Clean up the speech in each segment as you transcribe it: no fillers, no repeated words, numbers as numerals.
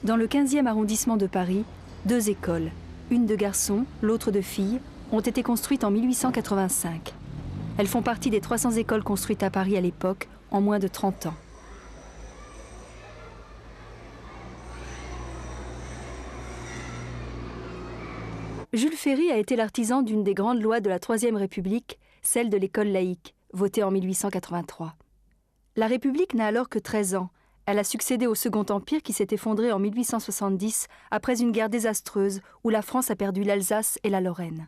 Dans le 15e arrondissement de Paris, 2 écoles, une de garçons, l'autre de filles, ont été construites en 1885. Elles font partie des 300 écoles construites à Paris à l'époque, en moins de 30 ans. Jules Ferry a été l'artisan d'une des grandes lois de la Troisième République, celle de l'école laïque, votée en 1883. La République n'a alors que 13 ans. Elle a succédé au Second Empire qui s'est effondré en 1870 après une guerre désastreuse où la France a perdu l'Alsace et la Lorraine.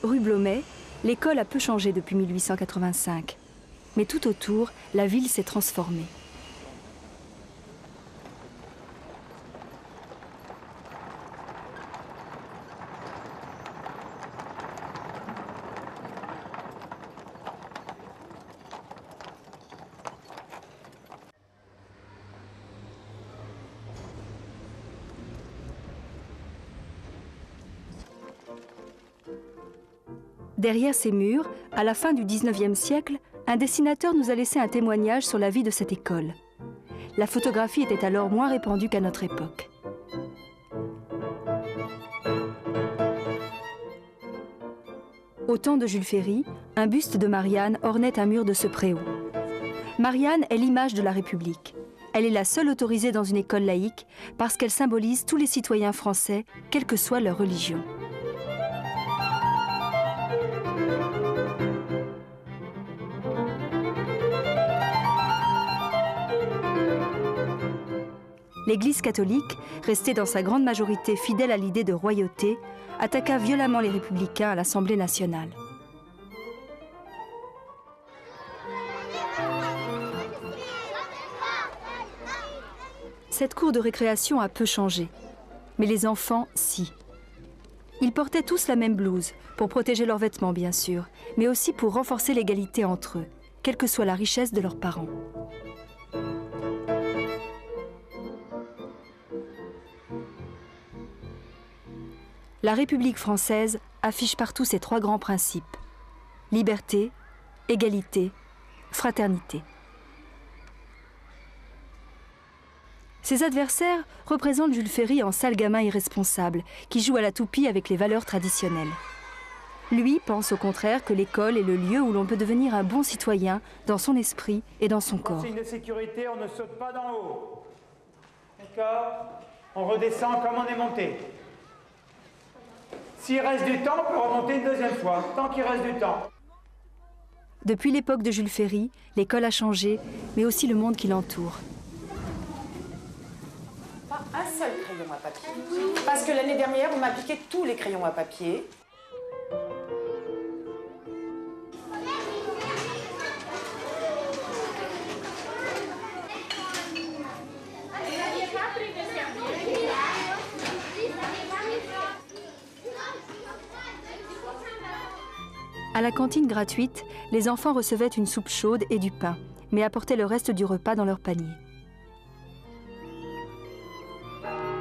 Rue Blomet, l'école a peu changé depuis 1885. Mais tout autour, la ville s'est transformée. Derrière ces murs, à la fin du XIXe siècle, un dessinateur nous a laissé un témoignage sur la vie de cette école. La photographie était alors moins répandue qu'à notre époque. Au temps de Jules Ferry, un buste de Marianne ornait un mur de ce préau. Marianne est l'image de la République. Elle est la seule autorisée dans une école laïque parce qu'elle symbolise tous les citoyens français, quelle que soit leur religion. L'Église catholique, restée dans sa grande majorité fidèle à l'idée de royauté, attaqua violemment les républicains à l'Assemblée nationale. Cette cour de récréation a peu changé, mais les enfants, si. Ils portaient tous la même blouse, pour protéger leurs vêtements bien sûr, mais aussi pour renforcer l'égalité entre eux, quelle que soit la richesse de leurs parents. La République française affiche partout ses 3 grands principes. Liberté, égalité, fraternité. Ses adversaires représentent Jules Ferry en sale gamin irresponsable, qui joue à la toupie avec les valeurs traditionnelles. Lui pense au contraire que l'école est le lieu où l'on peut devenir un bon citoyen dans son esprit et dans son corps. Signe de sécurité, on ne saute pas d'en haut. D'accord ? On redescend comme on est monté. S'il reste du temps, on peut remonter une deuxième fois, tant qu'il reste du temps. Depuis l'époque de Jules Ferry, l'école a changé, mais aussi le monde qui l'entoure. Pas un seul crayon à papier. Parce que l'année dernière, on m'a piqué tous les crayons à papier. À la cantine gratuite, les enfants recevaient une soupe chaude et du pain, mais apportaient le reste du repas dans leur panier.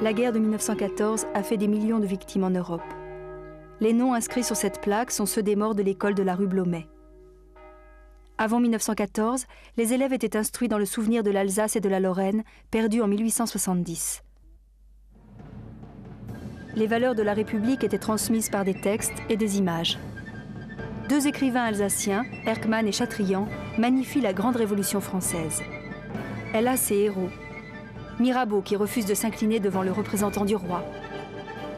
La guerre de 1914 a fait des millions de victimes en Europe. Les noms inscrits sur cette plaque sont ceux des morts de l'école de la rue Blomet. Avant 1914, les élèves étaient instruits dans le souvenir de l'Alsace et de la Lorraine, perdus en 1870. Les valeurs de la République étaient transmises par des textes et des images. 2 écrivains alsaciens, Erckmann et Chatrian, magnifient la grande Révolution française. Elle a ses héros. Mirabeau qui refuse de s'incliner devant le représentant du roi.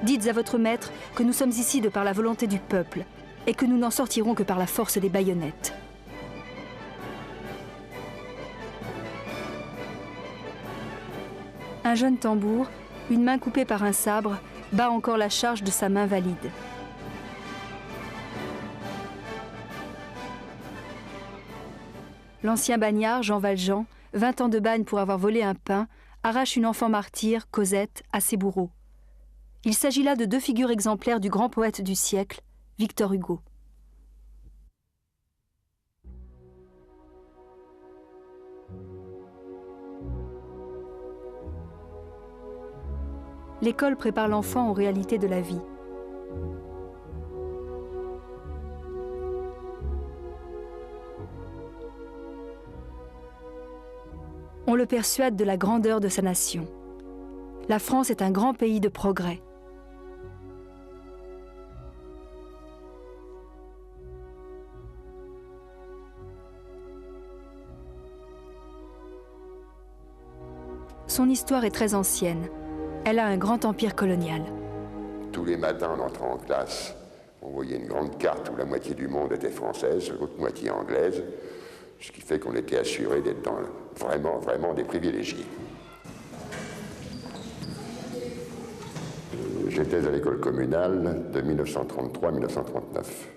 Dites à votre maître que nous sommes ici de par la volonté du peuple et que nous n'en sortirons que par la force des baïonnettes. Un jeune tambour, une main coupée par un sabre, bat encore la charge de sa main valide. L'ancien bagnard, Jean Valjean, 20 ans de bagne pour avoir volé un pain, arrache une enfant martyre, Cosette, à ses bourreaux. Il s'agit là de 2 figures exemplaires du grand poète du siècle, Victor Hugo. L'école prépare l'enfant aux réalités de la vie. On le persuade de la grandeur de sa nation. La France est un grand pays de progrès. Son histoire est très ancienne. Elle a un grand empire colonial. Tous les matins, en entrant en classe, on voyait une grande carte où la moitié du monde était française, l'autre moitié anglaise, ce qui fait qu'on était assuré d'être vraiment des privilégiés. J'étais à l'école communale de 1933 à 1939,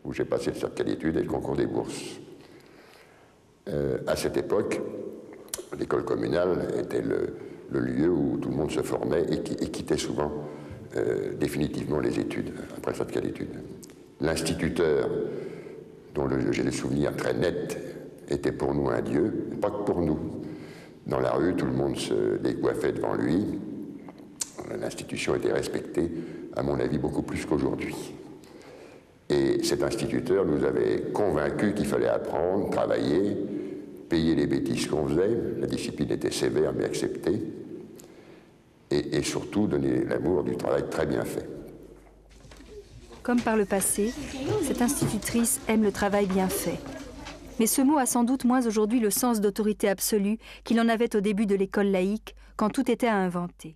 où j'ai passé le certificat d'études et le concours des bourses. À cette époque, l'école communale était le lieu où tout le monde se formait et quittait souvent définitivement les études, après le certificat d'études. L'instituteur, dont j'ai des souvenirs très nets, était pour nous un dieu, pas que pour nous. Dans la rue, tout le monde se décoiffait devant lui. L'institution était respectée, à mon avis, beaucoup plus qu'aujourd'hui. Et cet instituteur nous avait convaincus qu'il fallait apprendre, travailler, payer les bêtises qu'on faisait. La discipline était sévère mais acceptée. Et surtout donner l'amour du travail très bien fait. Comme par le passé, cette institutrice aime le travail bien fait. Mais ce mot a sans doute moins aujourd'hui le sens d'autorité absolue qu'il en avait au début de l'école laïque, quand tout était à inventer.